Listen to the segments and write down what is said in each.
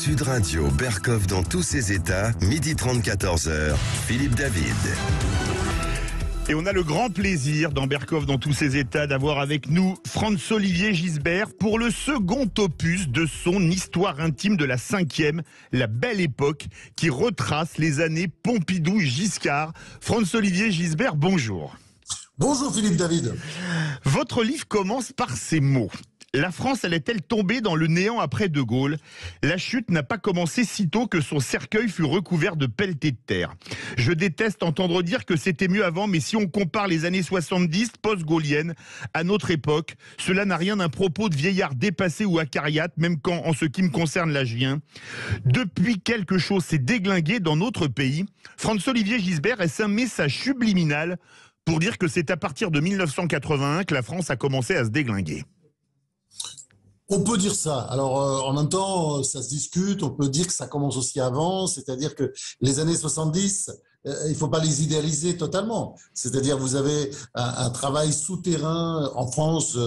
Sud Radio, Berkoff dans tous ses états, 12h30, 14h, Philippe David. Et on a le grand plaisir dans Berkoff dans tous ses états d'avoir avec nous Franz-Olivier Gisbert pour le second opus de son histoire intime de la 5e, La Belle Époque, qui retrace les années Pompidou-Giscard. Franz-Olivier Gisbert, bonjour. Bonjour Philippe David. Votre livre commence par ces mots. La France allait-elle tomber dans le néant après De Gaulle? La chute n'a pas commencé sitôt que son cercueil fut recouvert de pelletés de terre. Je déteste entendre dire que c'était mieux avant, mais si on compare les années 70 post-gauliennes à notre époque, cela n'a rien d'un propos de vieillard dépassé ou acariâtre, même quand, en ce qui me concerne, l'âge vient. Depuis, quelque chose s'est déglingué dans notre pays. Franz-Olivier Gisbert, est-ce un message subliminal pour dire que c'est à partir de 1981 que la France a commencé à se déglinguer? On peut dire ça. Alors, en même temps, ça se discute. On peut dire que ça commence aussi avant. C'est-à-dire que les années 70, il ne faut pas les idéaliser totalement. C'est-à-dire, vous avez un travail souterrain en France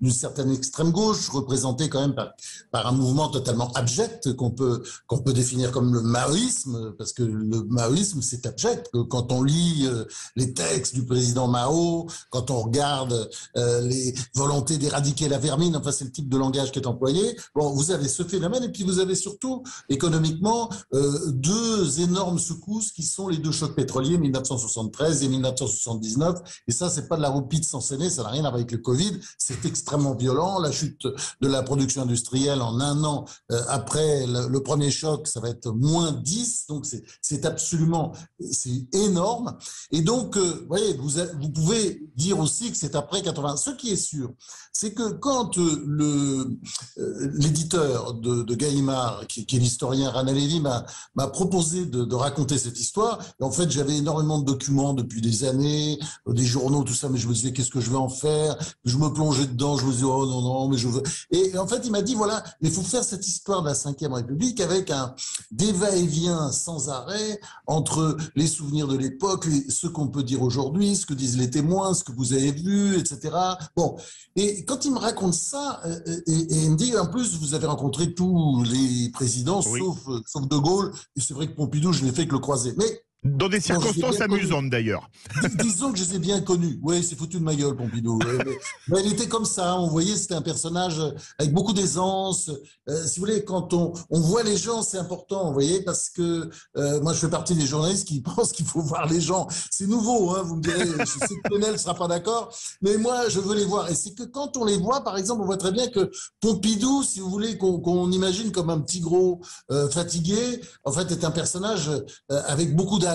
d'une certaine extrême gauche, représenté quand même par un mouvement totalement abject qu'on peut définir comme le maoïsme, parce que le maoïsme, c'est abject. Quand on lit les textes du président Mao, quand on regarde les volontés d'éradiquer la vermine, enfin, c'est le type de langage qui est employé. Bon, vous avez ce phénomène, et puis vous avez surtout, économiquement, deux énormes secousses qui sont les deux chocs pétroliers, 1973 et 1979. Et ça, c'est pas de la roupie s'enseigner, ça n'a rien à voir avec le Covid. C'est extrêmement violent. La chute de la production industrielle en un an après le premier choc, ça va être moins 10. Donc, c'est absolument, c'est énorme. Et donc, vous voyez, vous pouvez dire aussi que c'est après 80. Ce qui est sûr, c'est que quand l'éditeur de Gallimard, qui est l'historien Rana Levy, m'a proposé de raconter cette histoire, et en fait, j'avais énormément de documents depuis des années, des journaux, tout ça, mais je me disais, qu'est-ce que je vais en faire? Je me plongeais dedans, je me disais, oh non, mais je veux... Et en fait, il m'a dit, voilà, il faut faire cette histoire de la Ve République avec des va-et-vient sans arrêt entre les souvenirs de l'époque, ce qu'on peut dire aujourd'hui, ce que disent les témoins, ce que vous avez vu, etc. Bon. Et quand il me raconte ça, et il me dit, en plus, vous avez rencontré tous les présidents, oui, sauf De Gaulle, et c'est vrai que Pompidou, je n'ai fait que le croiser. Mais dans des circonstances amusantes d'ailleurs. Disons que je les ai bien connus. Oui, c'est foutu de ma gueule, Pompidou. Mais il était comme ça. On voyait, c'était un personnage avec beaucoup d'aisance. Si vous voulez, quand on voit les gens, c'est important, vous voyez, parce que moi, je fais partie des journalistes qui pensent qu'il faut voir les gens. C'est nouveau, hein, vous me direz. Je sais que Plenel ne sera pas d'accord, mais moi, je veux les voir. Et c'est que quand on les voit, par exemple, on voit très bien que Pompidou, si vous voulez, qu'on imagine comme un petit gros fatigué, en fait, est un personnage avec beaucoup d'allant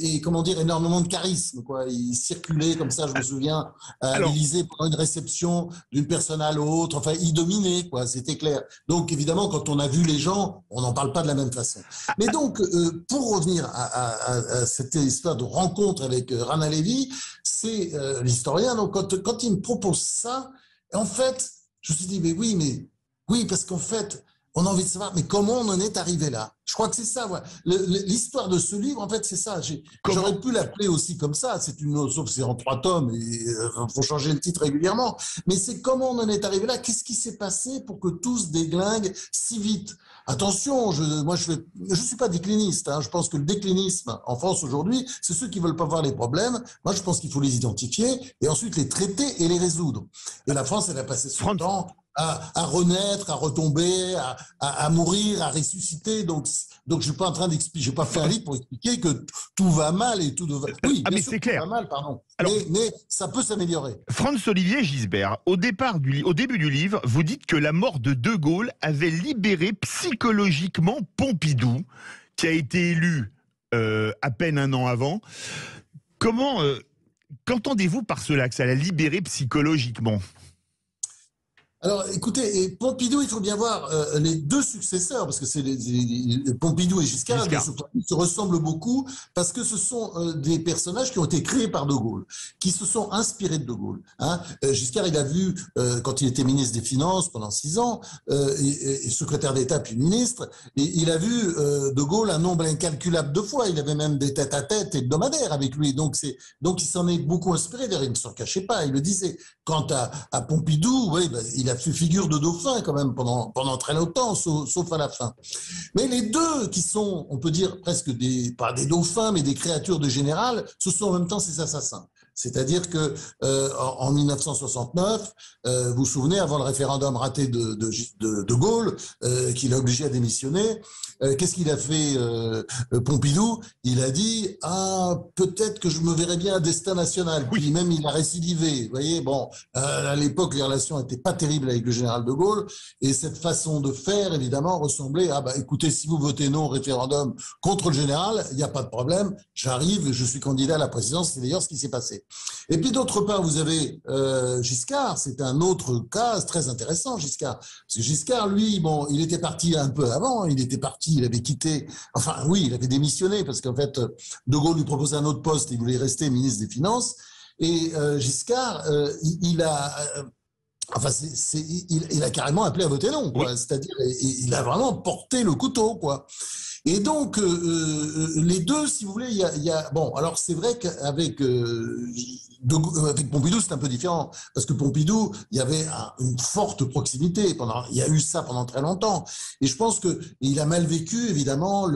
et comment dire, énormément de charisme, quoi. Il circulait comme ça, je me souviens, à l'Élysée pendant une réception d'une personne à l'autre. Enfin, il dominait, quoi, c'était clair. Donc, évidemment, quand on a vu les gens, on n'en parle pas de la même façon. Mais donc, pour revenir à cette histoire de rencontre avec Rana Levy, c'est l'historien. Donc, quand il me propose ça, en fait, je me suis dit, mais oui, parce qu'en fait, on a envie de savoir, mais comment on en est arrivé là? Je crois que c'est ça. Ouais. L'histoire de ce livre, en fait, c'est ça. J'aurais pu l'appeler aussi comme ça. Sauf que c'est en 3 tomes et il faut changer le titre régulièrement. Mais c'est comment on en est arrivé là? Qu'est-ce qui s'est passé pour que tout se déglingue si vite? Attention, moi, je suis pas décliniste. Hein. Je pense que le déclinisme en France aujourd'hui, c'est ceux qui veulent pas voir les problèmes. Moi, je pense qu'il faut les identifier et ensuite les traiter et les résoudre. Et la France, elle a passé son temps à renaître, à retomber, à mourir, à ressusciter. Donc je suis pas en train d'expliquer, j'ai pas fait un livre pour expliquer que tout va mal et tout va... Oui, bien sûr, c'est clair. Tout va mal, pardon. Alors, mais ça peut s'améliorer. Franz-Olivier Gisbert, au début du livre, vous dites que la mort de De Gaulle avait libéré psychologiquement Pompidou, qui a été élu à peine un an avant. Qu'entendez-vous par cela, que ça l'a libéré psychologiquement ? Alors, écoutez, et Pompidou, il faut bien voir les deux successeurs, parce que c'est Pompidou et Giscard. Se ressemblent beaucoup, parce que ce sont des personnages qui ont été créés par De Gaulle, qui se sont inspirés de De Gaulle. Hein. Giscard, il a vu, quand il était ministre des Finances pendant 6 ans, et secrétaire d'État puis ministre, et il a vu De Gaulle un nombre incalculable de fois. Il avait même des tête-à-tête hebdomadaires avec lui. Donc il s'en est beaucoup inspiré. D'ailleurs, il ne s'en cachait pas, il le disait. Quant à Pompidou, oui, il il a fait figure de dauphin quand même pendant très longtemps, sauf à la fin. Mais les deux qui sont, on peut dire presque pas des dauphins, mais des créatures de général, ce sont en même temps ses assassins. C'est-à-dire que en 1969, vous vous souvenez, avant le référendum raté de Gaulle, qui l'a obligé à démissionner, qu'est-ce qu'il a fait Pompidou? Il a dit peut-être que je me verrais bien un destin national. Puis même il a récidivé. Vous voyez, bon, à l'époque les relations n'étaient pas terribles avec le général de Gaulle, et cette façon de faire évidemment ressemblait à écoutez, si vous votez non au référendum contre le général, il n'y a pas de problème, j'arrive, je suis candidat à la présidence. C'est d'ailleurs ce qui s'est passé. Et puis d'autre part, vous avez Giscard, c'est un autre cas très intéressant, Giscard. Parce que Giscard, lui, bon, il était parti un peu avant, il avait quitté, il avait démissionné, parce qu'en fait, De Gaulle lui proposait un autre poste, il voulait rester ministre des Finances, et Giscard, il a carrément appelé à voter non, quoi. C'est-à-dire, il a vraiment porté le couteau, quoi. Et donc, les deux, si vous voulez, bon, alors c'est vrai qu'avec avec Pompidou, c'est un peu différent, parce que Pompidou, il y avait une forte proximité, il y a eu ça pendant très longtemps, et je pense qu'il a mal vécu, évidemment,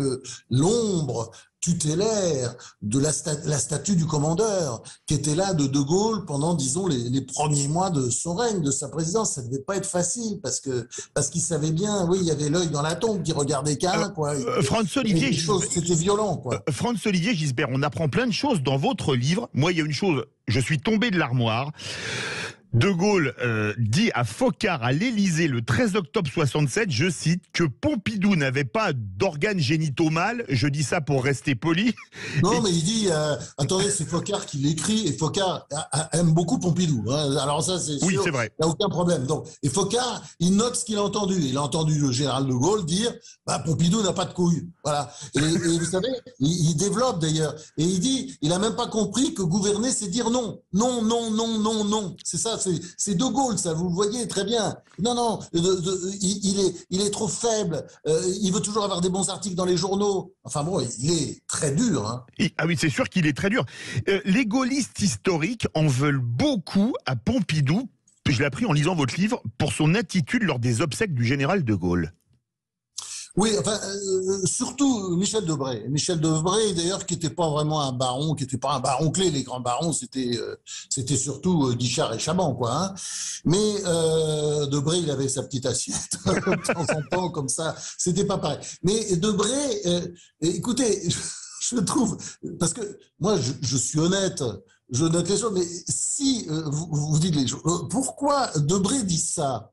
l'ombre tutélaire de la statue du commandeur qui était là de Gaulle pendant, disons, les premiers mois de son règne, de sa présidence. Ça ne devait pas être facile parce qu'il savait bien, oui, il y avait l'œil dans la tombe qui regardait qu'un, quoi. François-Olivier Gisbert, c'était violent, quoi. François-Olivier Gisbert, on apprend plein de choses dans votre livre. Moi, il y a une chose, je suis tombé de l'armoire. De Gaulle dit à Foccart à l'Élysée le 13 octobre 67, je cite, que Pompidou n'avait pas d'organes génitaux mâles, je dis ça pour rester poli. Non, mais il dit, attendez, c'est Foccart qui l'écrit, et Foccart aime beaucoup Pompidou. Hein. Alors ça, c'est sûr, oui, c'est vrai. Il n'y a aucun problème. Donc, et Foccart, il note ce qu'il a entendu. Il a entendu le général de Gaulle dire, Pompidou n'a pas de couilles. Voilà. Et vous savez, il développe d'ailleurs, et il dit, il n'a même pas compris que gouverner, c'est dire non. Non, non, non, non, non. C'est ça. C'est De Gaulle, ça, vous le voyez très bien. Non, il est trop faible. Il veut toujours avoir des bons articles dans les journaux. Enfin bon, il est très dur. Hein. Ah oui, c'est sûr qu'il est très dur. Les gaullistes historiques en veulent beaucoup à Pompidou, je l'ai appris en lisant votre livre, pour son attitude lors des obsèques du général de Gaulle. Oui, surtout Michel Debré. Michel Debré, d'ailleurs, qui n'était pas vraiment un baron, qui n'était pas un baron clé. Les grands barons, c'était surtout Guichard et Chaban, quoi. Hein. Mais Debré, il avait sa petite assiette de temps en temps, comme ça. C'était pas pareil. Mais Debré, écoutez, je trouve, parce que moi, je suis honnête. Je note les choses, mais si vous dites les choses, pourquoi Debré dit ça?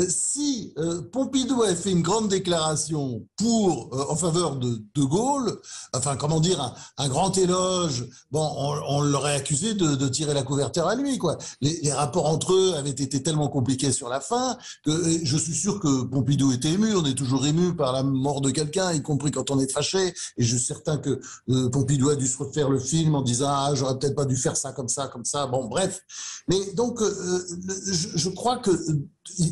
Si Pompidou avait fait une grande déclaration en faveur de Gaulle, comment dire, un grand éloge, bon, on l'aurait accusé de tirer la couverture à lui, quoi. Les rapports entre eux avaient été tellement compliqués sur la fin que je suis sûr que Pompidou était ému. On est toujours ému par la mort de quelqu'un, y compris quand on est fâché. Et je suis certain que Pompidou a dû se refaire le film en disant j'aurais peut-être pas dû faire ça comme ça, comme ça. Bon, bref. Mais donc, je crois que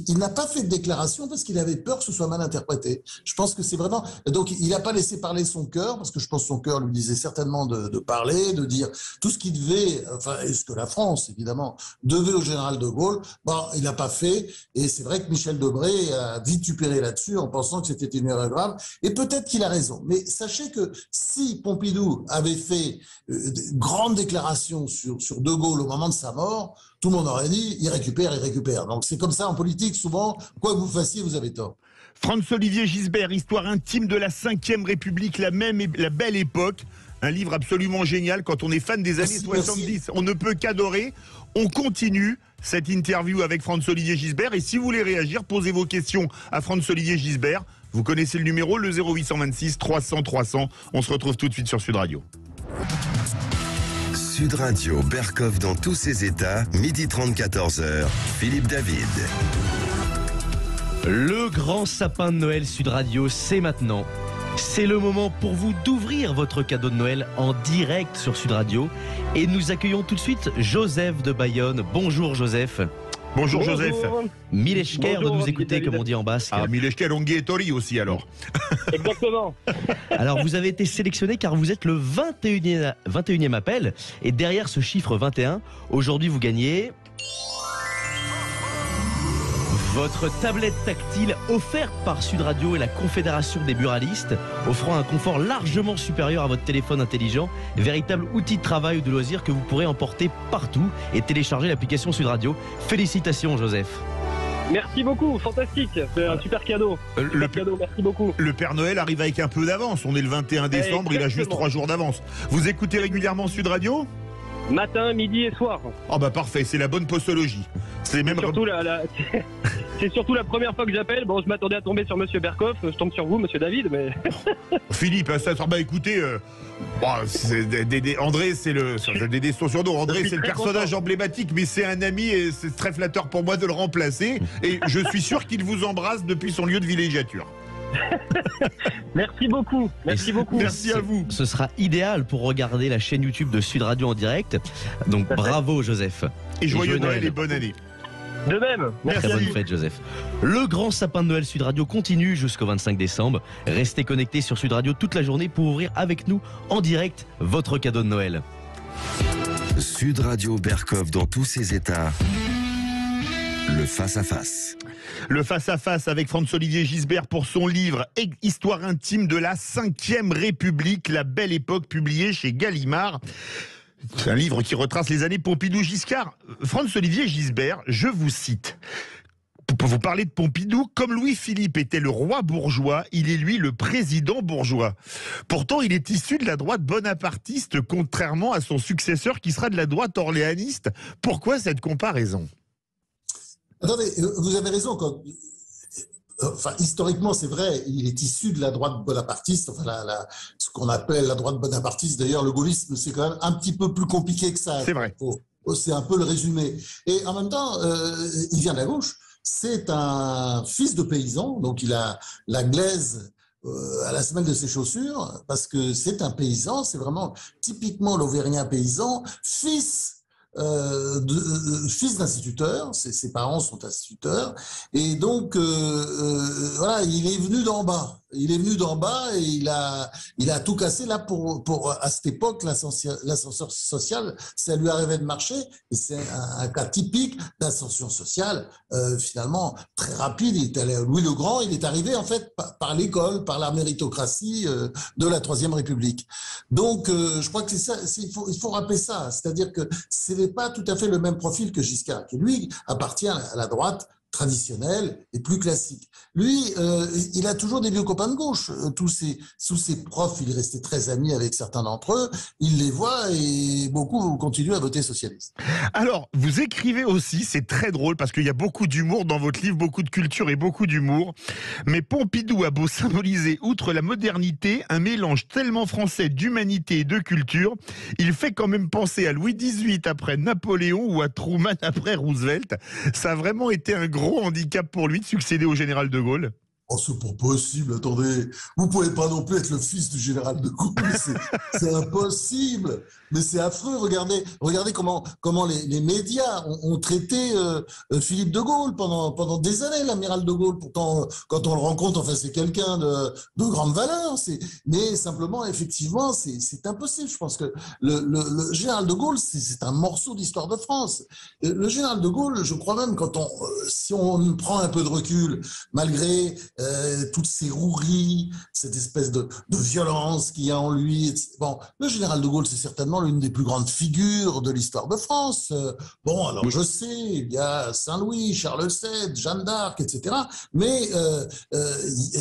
il n'a pas fait de déclaration parce qu'il avait peur que ce soit mal interprété. Je pense que c'est vraiment... Donc, il n'a pas laissé parler son cœur, parce que je pense que son cœur lui disait certainement de parler, de dire tout ce qu'il devait, et ce que la France, évidemment, devait au général de Gaulle. Bon, il n'a pas fait, et c'est vrai que Michel Debré a vitupéré là-dessus en pensant que c'était une erreur grave, et peut-être qu'il a raison. Mais sachez que si Pompidou avait fait de grandes déclarations sur de Gaulle au moment de sa mort, tout le monde aurait dit, il récupère. Donc c'est comme ça en politique, souvent, quoi que vous fassiez, vous avez tort. François-Olivier Gisbert, Histoire intime de la Ve République, la belle époque. Un livre absolument génial quand on est fan des années 70. Merci. On ne peut qu'adorer. On continue cette interview avec François-Olivier Gisbert. Et si vous voulez réagir, posez vos questions à François-Olivier Gisbert. Vous connaissez le numéro, le 0826 300 300. On se retrouve tout de suite sur Sud Radio. Sud Radio, Berkov dans tous ses états, 12h30, 14h, Philippe David. Le grand sapin de Noël Sud Radio, c'est maintenant. C'est le moment pour vous d'ouvrir votre cadeau de Noël en direct sur Sud Radio. Et nous accueillons tout de suite Joseph de Bayonne. Bonjour Joseph. Bonjour Joseph. Mileshker de nous écouter, comme on dit en basque. Ah, Mileshker, Ongui et Tori aussi alors. Exactement. Alors vous avez été sélectionné car vous êtes le 21e appel. Et derrière ce chiffre 21, aujourd'hui vous gagnez Votre tablette tactile offerte par Sud Radio et la Confédération des buralistes, offrant un confort largement supérieur à votre téléphone intelligent, véritable outil de travail ou de loisir que vous pourrez emporter partout et télécharger l'application Sud Radio. Félicitations Joseph. Merci beaucoup, fantastique, c'est un super cadeau. Merci beaucoup. Le Père Noël arrive avec un peu d'avance, on est le 21 décembre, il a juste 3 jours d'avance. Vous écoutez régulièrement Sud Radio ? Matin, midi et soir. Oh bah parfait, c'est la bonne postologie. C'est même surtout c'est surtout la première fois que j'appelle. Bon, je m'attendais à tomber sur Monsieur Berkoff, je tombe sur vous, Monsieur David, mais... Philippe, bah écoutez, André, c'est le... Dédé son surnom, André, c'est le personnage emblématique, mais c'est un ami et c'est très flatteur pour moi de le remplacer. Et je suis sûr qu'il vous embrasse depuis son lieu de villégiature. Merci beaucoup. Merci à vous. Ce sera idéal pour regarder la chaîne YouTube de Sud Radio en direct. Donc bravo Joseph. Et joyeux Noël et bonne année. De même. Très bonne fête Joseph. Le grand sapin de Noël Sud Radio continue jusqu'au 25 décembre. Restez connectés sur Sud Radio toute la journée pour ouvrir avec nous en direct votre cadeau de Noël. Sud Radio Berkoff dans tous ses états. Le face-à-face. Le face-à-face avec Franz-Olivier Gisbert pour son livre « Histoire intime de la 5e République, la belle époque » publié chez Gallimard. C'est un livre qui retrace les années Pompidou-Giscard. Franz-Olivier Gisbert, je vous cite. Pour vous parler de Pompidou, comme Louis-Philippe était le roi bourgeois, il est lui le président bourgeois. Pourtant, il est issu de la droite bonapartiste, contrairement à son successeur qui sera de la droite orléaniste. Pourquoi cette comparaison ? Attendez, vous avez raison. Historiquement, c'est vrai, il est issu de la droite bonapartiste, ce qu'on appelle la droite bonapartiste. D'ailleurs, le gaullisme, c'est quand même un petit peu plus compliqué que ça. C'est vrai. C'est un peu le résumé. Et en même temps, il vient de la gauche. C'est un fils de paysan, donc il a la glaise à la semelle de ses chaussures, parce que c'est un paysan, c'est vraiment typiquement l'Auvergnat paysan, fils d'instituteur, ses parents sont instituteurs, et donc voilà, il est venu d'en bas. Il est venu d'en bas et il a tout cassé là pour à cette époque l'ascenseur social, ça lui arrivait de marcher. Et c'est un cas typique d'ascension sociale finalement très rapide. Il est allé Louis le Grand, il est arrivé en fait par l'école, par la méritocratie de la Troisième République. Donc je crois que c'est ça. Il faut rappeler ça, c'est-à-dire que ce n'est pas tout à fait le même profil que Giscard, qui lui appartient à la droite traditionnel et plus classique. Lui, il a toujours des vieux copains de gauche. Tous ses profs, il est resté très ami avec certains d'entre eux. Il les voit et beaucoup continuent à voter socialiste. Alors, vous écrivez aussi, c'est très drôle parce qu'il y a beaucoup d'humour dans votre livre, beaucoup de culture et beaucoup d'humour. Mais Pompidou a beau symboliser, outre la modernité, un mélange tellement français d'humanité et de culture, il fait quand même penser à Louis XVIII après Napoléon ou à Truman après Roosevelt. Ça a vraiment été un gros handicap pour lui de succéder au général de Gaulle. Oh, c'est pas possible, attendez. Vous pouvez pas non plus être le fils du général de Gaulle. C'est impossible. Mais c'est affreux. Regardez comment les médias ont traité Philippe de Gaulle pendant des années, l'amiral de Gaulle. Pourtant, quand on le rencontre, enfin, c'est quelqu'un de grande valeur. Mais simplement, effectivement, c'est impossible. Je pense que le général de Gaulle, c'est un morceau d'histoire de France. Le général de Gaulle, je crois même, si on prend un peu de recul, malgré toutes ces roueries, cette espèce de violence qu'il y a en lui. Bon, le général de Gaulle, c'est certainement l'une des plus grandes figures de l'histoire de France. Bon, alors je sais, il y a Saint-Louis, Charles VII, Jeanne d'Arc, etc. Mais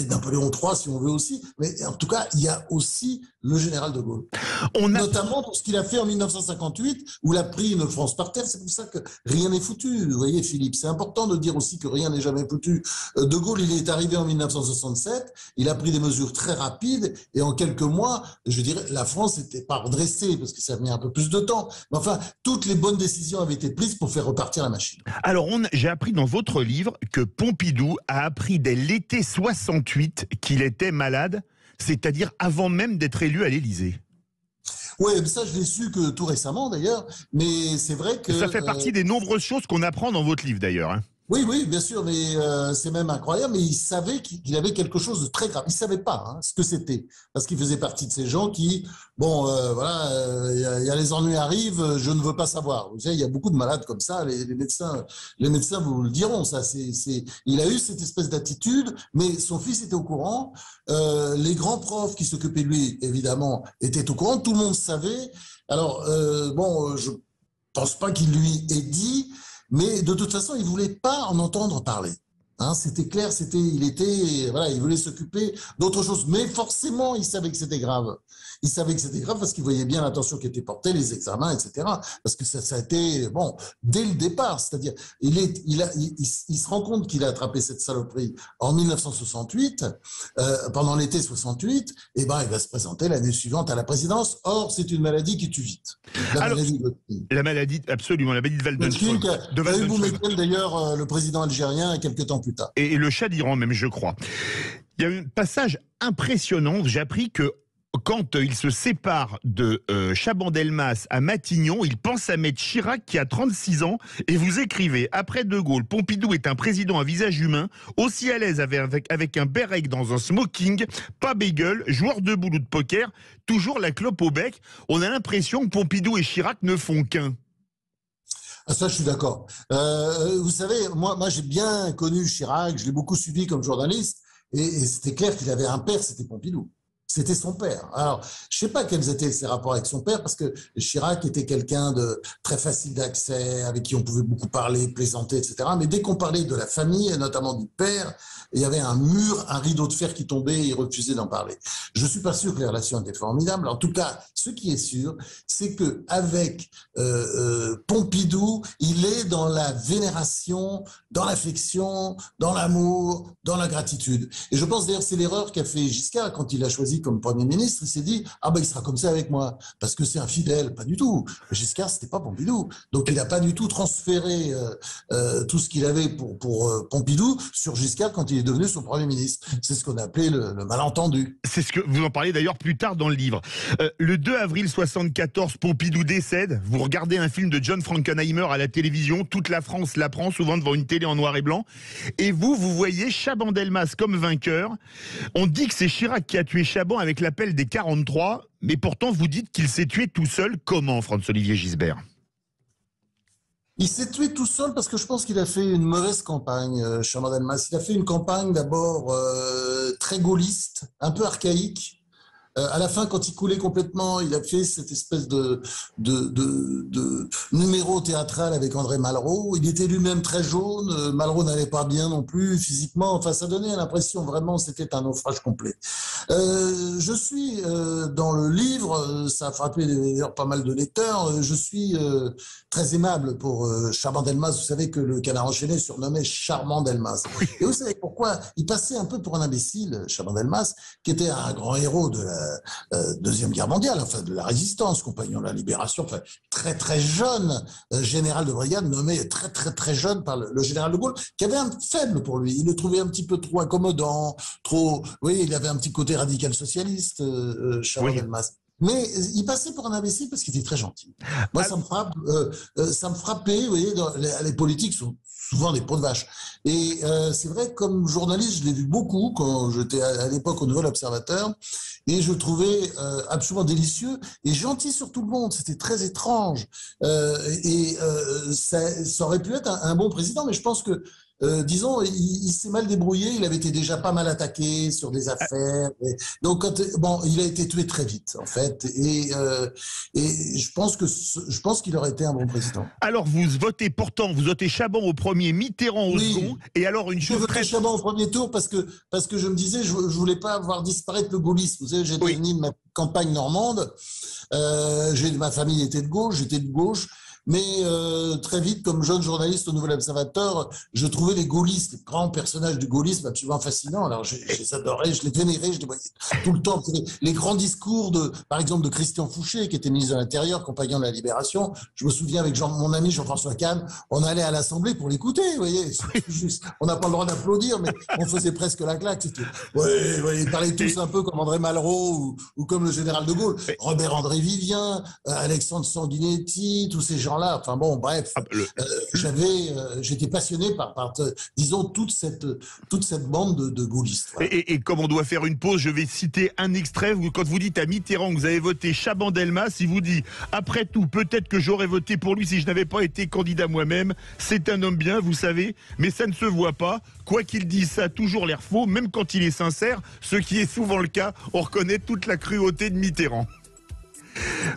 Napoléon III, si on veut aussi. Mais en tout cas, il y a aussi le général de Gaulle. Notamment pour ce qu'il a fait en 1958, où il a pris une France par terre. C'est pour ça que rien n'est foutu. Vous voyez, Philippe, c'est important de dire aussi que rien n'est jamais foutu. De Gaulle, il est arrivé en 1967, il a pris des mesures très rapides et en quelques mois, je dirais, la France n'était pas redressée parce que ça a mis un peu plus de temps. Mais enfin, toutes les bonnes décisions avaient été prises pour faire repartir la machine. Alors, j'ai appris dans votre livre que Pompidou a appris dès l'été 68 qu'il était malade, c'est-à-dire avant même d'être élu à l'Élysée. Oui, ça je l'ai su que tout récemment d'ailleurs, mais c'est vrai que... Ça fait partie des nombreuses choses qu'on apprend dans votre livre d'ailleurs. Hein. Oui, oui, bien sûr, mais c'est même incroyable. Mais il savait qu'il avait quelque chose de très grave. Il savait pas ce que c'était, parce qu'il faisait partie de ces gens qui, bon, voilà, il y a les ennuis arrivent, je ne veux pas savoir. Vous savez, il y a beaucoup de malades comme ça. Les médecins vous le diront. Ça, il a eu cette espèce d'attitude, mais son fils était au courant. Les grands profs qui s'occupaient de lui, évidemment, étaient au courant. Tout le monde savait. Alors, bon, je pense pas qu'il lui ait dit. Mais de toute façon, il voulait pas en entendre parler. C'était clair, il voulait s'occuper d'autre chose. Mais forcément, il savait que c'était grave. Il savait que c'était grave parce qu'il voyait bien l'attention qui était portée, les examens, etc. Parce que ça a été, bon, dès le départ. C'est-à-dire, il se rend compte qu'il a attrapé cette saloperie en 1968, pendant l'été 68, et ben, il va se présenter l'année suivante à la présidence. Or, c'est une maladie qui tue vite. La maladie, absolument, la maladie de Waldenström. A eu Boumediene, d'ailleurs, le président algérien, quelques temps plus tard. Et le Shah d'Iran, même, je crois. Il y a un passage impressionnant. J'ai appris que quand il se sépare de Chaban-Delmas à Matignon, il pense à mettre Chirac qui a 36 ans et vous écrivez: après De Gaulle, Pompidou est un président à visage humain, aussi à l'aise avec un béret dans un smoking, pas bégueule, joueur de boule ou de poker, toujours la clope au bec. On a l'impression que Pompidou et Chirac ne font qu'un. Ah, ça, je suis d'accord. Vous savez, moi j'ai bien connu Chirac, je l'ai beaucoup suivi comme journaliste, et c'était clair qu'il avait un père, c'était Pompidou. C'était son père. Alors, je sais pas quels étaient ses rapports avec son père, parce que Chirac était quelqu'un de très facile d'accès, avec qui on pouvait beaucoup parler, plaisanter, etc. Mais dès qu'on parlait de la famille, et notamment du père, il y avait un mur, un rideau de fer qui tombait et il refusait d'en parler. Je suis pas sûr que les relations étaient formidables. En tout cas, ce qui est sûr, c'est que avec Pompidou, il est dans la vénération, dans l'affection, dans l'amour, dans la gratitude. Et je pense d'ailleurs c'est l'erreur qu'a fait Giscard quand il a choisi comme Premier ministre. Il s'est dit « Ah ben il sera comme ça avec moi, parce que c'est un fidèle ». Pas du tout. Giscard, c'était pas Pompidou. Donc il n'a pas du tout transféré tout ce qu'il avait pour Pompidou sur Giscard quand il est devenu son Premier ministre. C'est ce qu'on a appelé le malentendu. C'est ce que vous en parlez d'ailleurs plus tard dans le livre. Le 2 avril 74, Pompidou décède. Vous regardez un film de John Frankenheimer à la télévision, toute la France l'apprend, souvent devant une télé en noir et blanc. Et vous voyez Chaban-Delmas comme vainqueur. On dit que c'est Chirac qui a tué Chaban avec l'appel des 43, mais pourtant vous dites qu'il s'est tué tout seul. Comment, Franz-Olivier Gisbert ? Il s'est tué tout seul parce que je pense qu'il a fait une mauvaise campagne, Chaban-Delmas. Il a fait une campagne d'abord très gaulliste, un peu archaïque. À la fin, quand il coulait complètement, il a fait cette espèce de numéro théâtral avec André Malraux. Il était lui-même très jaune. Malraux n'allait pas bien non plus physiquement. Enfin, ça donnait l'impression vraiment c'était un naufrage complet. Je suis dans le livre, ça a frappé d'ailleurs pas mal de lecteurs. Je suis très aimable pour Chaban-Delmas. Vous savez que le Canard enchaîné surnommait Charmant Delmas. Et vous savez pourquoi? Il passait un peu pour un imbécile, Chaban-Delmas, qui était un grand héros de la Deuxième Guerre mondiale, enfin de la résistance, compagnon de la libération, enfin très très jeune général de brigade, nommé très très très jeune par le général de Gaulle, qui avait un faible pour lui. Il le trouvait un petit peu trop incommodant, oui, il avait un petit côté radical socialiste, Chaban-Delmas. Mais il passait pour un imbécile parce qu'il était très gentil. Moi, ça me frappait, vous voyez, les politiques sont souvent des pots de vache. Et c'est vrai que comme journaliste, je l'ai vu beaucoup quand j'étais à l'époque au Nouvel Observateur, et je le trouvais absolument délicieux et gentil sur tout le monde. C'était très étrange. Ça aurait pu être un bon président, mais je pense que disons, il s'est mal débrouillé, il avait été déjà pas mal attaqué sur des affaires. Donc, il a été tué très vite, en fait. Et je pense qu'il aurait été un bon président. Alors, vous votez Chaban au premier, Mitterrand au second. Et alors, une chose très... Chaban au premier tour parce que je me disais, je voulais pas voir disparaître le gaullisme. Vous savez, j'étais venu de ma campagne normande. Ma famille était de gauche, j'étais de gauche. Mais très vite, comme jeune journaliste au Nouvel Observateur, je trouvais les gaullistes, les grands personnages du gaullisme absolument fascinants. Alors je les adorais, je les vénérais, je les voyais tout le temps. Les grands discours par exemple, de Christian Fouché, qui était ministre de l'Intérieur, compagnon de la Libération. Je me souviens avec mon ami Jean-François Kahn, on allait à l'Assemblée pour l'écouter, vous voyez. On n'a pas le droit d'applaudir, mais on faisait presque la claque. Oui, ils parlaient tous un peu comme André Malraux ou comme le général de Gaulle. Robert-André Vivien, Alexandre Sanguinetti, tous ces gens gens-là. Enfin bon, bref, j'étais passionné par disons, toute cette bande de gaullistes. Voilà. Et comme on doit faire une pause, je vais citer un extrait. Quand vous dites à Mitterrand que vous avez voté Chaban-Delmas, il vous dit « Après tout, peut-être que j'aurais voté pour lui si je n'avais pas été candidat moi-même. C'est un homme bien, vous savez, mais ça ne se voit pas. Quoi qu'il dise, ça a toujours l'air faux, même quand il est sincère, ce qui est souvent le cas. On reconnaît toute la cruauté de Mitterrand. »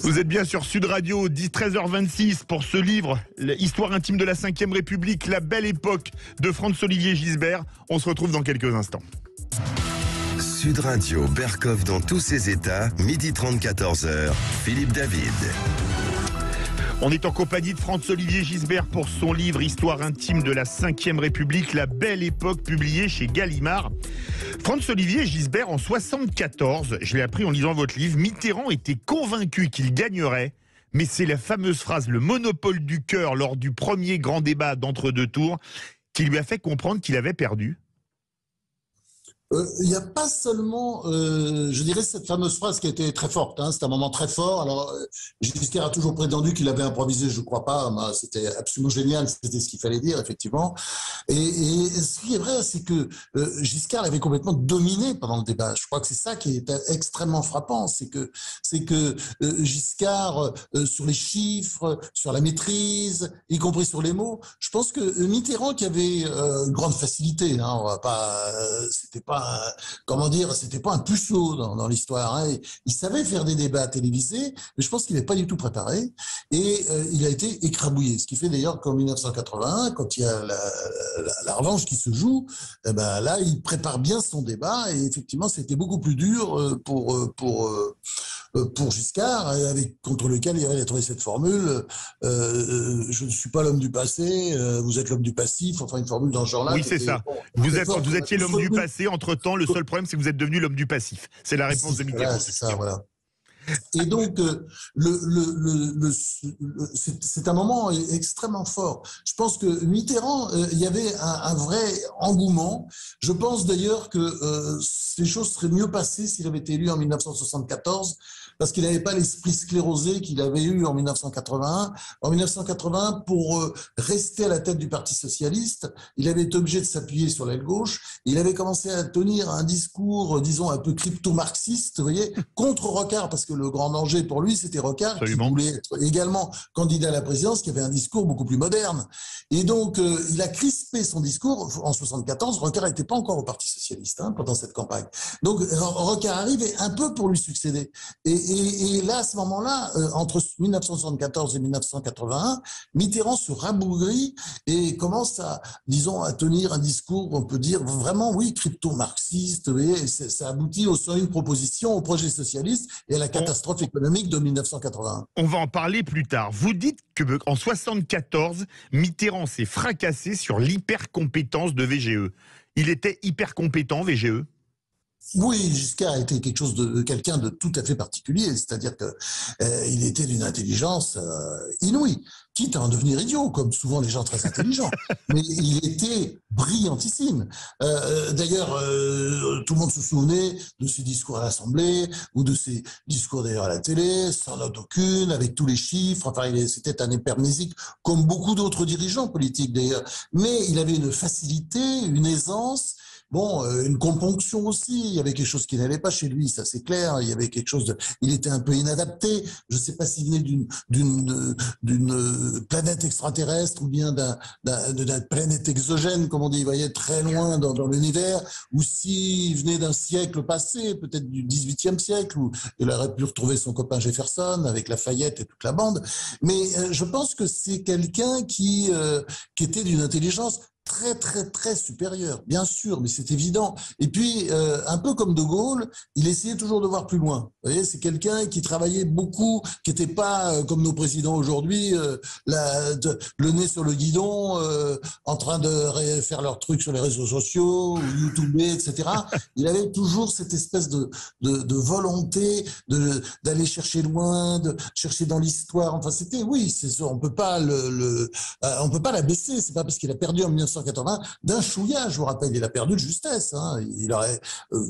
Vous êtes bien sur Sud Radio, 13h26 pour ce livre, Histoire intime de la Ve République, la belle époque de Franz-Olivier Gisbert. On se retrouve dans quelques instants. Sud Radio, Berkoff dans tous ses états, 12h30, 14h, Philippe David. On est en compagnie de Franz-Olivier Gisbert pour son livre Histoire intime de la Ve République, la belle époque, publié chez Gallimard. Franz-Olivier Gisbert, en 74, je l'ai appris en lisant votre livre, Mitterrand était convaincu qu'il gagnerait, mais c'est la fameuse phrase, le monopole du cœur lors du premier grand débat d'entre-deux tours, qui lui a fait comprendre qu'il avait perdu. Il n'y a pas seulement, je dirais, cette fameuse phrase qui a été très forte. C'est un moment très fort. Alors, Giscard a toujours prétendu qu'il avait improvisé. Je ne crois pas. C'était absolument génial. C'était ce qu'il fallait dire, effectivement. Et ce qui est vrai, c'est que Giscard avait complètement dominé pendant le débat. Je crois que c'est ça qui est extrêmement frappant. C'est que Giscard, sur les chiffres, sur la maîtrise, y compris sur les mots, je pense que Mitterrand, qui avait une grande facilité, on va pas, c'était pas c'était pas un puceau dans l'histoire. Il savait faire des débats télévisés, mais je pense qu'il n'est pas du tout préparé. Et il a été écrabouillé. Ce qui fait d'ailleurs qu'en 1981, quand il y a la revanche qui se joue, là, il prépare bien son débat. Et effectivement, c'était beaucoup plus dur pour Giscard, contre lequel il avait trouvé cette formule je ne suis pas l'homme du passé, vous êtes l'homme du passif, enfin une formule dans ce genre-là. Oui, c'est ça. Vous étiez l'homme du passé, entre-temps, le seul problème, c'est que vous êtes devenu l'homme du passif. C'est la réponse de Mitterrand. Voilà, c'est ça, voilà. Et donc, c'est un moment extrêmement fort. Je pense que Mitterrand, il y avait un vrai engouement. Je pense d'ailleurs que les choses seraient mieux passées s'il avait été élu en 1974, parce qu'il n'avait pas l'esprit sclérosé qu'il avait eu en 1981. En 1981, pour rester à la tête du Parti socialiste, il avait été obligé de s'appuyer sur l'aile gauche. Il avait commencé à tenir un discours, disons, un peu crypto-marxiste, vous voyez, contre Rocard, parce que le grand danger pour lui, c'était Rocard, Absolument. qui voulait être également candidat à la présidence, qui avait un discours beaucoup plus moderne. Et donc, il a crispé son discours. En 1974, Rocard n'était pas encore au Parti socialiste pendant cette campagne. Donc, Rocard arrive un peu pour lui succéder. Et là, à ce moment-là, entre 1974 et 1981, Mitterrand se rabougrit et commence à tenir un discours, on peut dire vraiment, oui, crypto-marxiste. Et ça aboutit aux 101 propositions au projet socialiste et à la catastrophe économique de 1981. On va en parler plus tard. Vous dites qu'en 1974, Mitterrand s'est fracassé sur l'hypercompétence de VGE. Il était hyper compétent, VGE? Oui, Giscard était quelqu'un de tout à fait particulier, c'est-à-dire que il était d'une intelligence inouïe, quitte à en devenir idiot, comme souvent les gens très intelligents. Mais il était brillantissime. D'ailleurs, tout le monde se souvenait de ses discours à l'Assemblée, ou de ses discours d'ailleurs à la télé, sans note aucune, avec tous les chiffres. Enfin, c'était un hypermnésique, comme beaucoup d'autres dirigeants politiques d'ailleurs. Mais il avait une facilité, une aisance. Une componction aussi. Il y avait quelque chose qui n'allait pas chez lui, ça c'est clair. Il y avait quelque chose il était un peu inadapté. Je ne sais pas s'il venait d'une planète extraterrestre ou bien d'une planète exogène, comme on dit, vous voyez, très loin dans l'univers, ou s'il venait d'un siècle passé, peut-être du XVIIIe siècle, où il aurait pu retrouver son copain Jefferson avec Lafayette et toute la bande. Mais je pense que c'est quelqu'un qui était d'une intelligence très, très, très supérieur, bien sûr, mais c'est évident. Et puis, un peu comme De Gaulle, il essayait toujours de voir plus loin. Vous voyez, c'est quelqu'un qui travaillait beaucoup, qui n'était pas, comme nos présidents aujourd'hui, le nez sur le guidon, en train de faire leurs trucs sur les réseaux sociaux, ou YouTube, etc. Il avait toujours cette espèce de volonté d'aller chercher loin, de chercher dans l'histoire. Enfin, c'était, oui, c'est ça, on peut pas l'abaisser. C'est pas parce qu'il a perdu en 1974 1980 d'un chouïa, je vous rappelle, il a perdu de justesse. Hein. Il aurait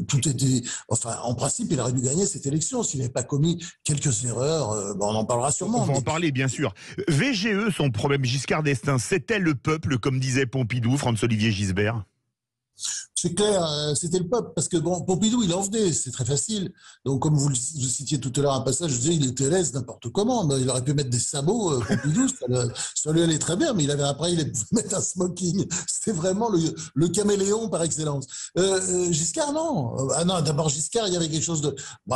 tout été, enfin, en principe, il aurait dû gagner cette élection s'il n'avait pas commis quelques erreurs. Bon, on en parlera sûrement. On va en parler, bien sûr. VGE, son problème Giscard d'Estaing, c'était le peuple, comme disait Pompidou, François-Olivier Gisbert. C'est clair, c'était le peuple, parce que bon, Pompidou, il en venait, c'est très facile. Donc, comme vous citiez tout à l'heure un passage, je disais, il était à l'aise n'importe comment. Ben, il aurait pu mettre des sabots, Pompidou, ça lui allait très bien, mais après, il pouvait mettre un smoking. C'était vraiment le caméléon par excellence. Giscard, non. Ah non, d'abord, Giscard, il y avait quelque chose de,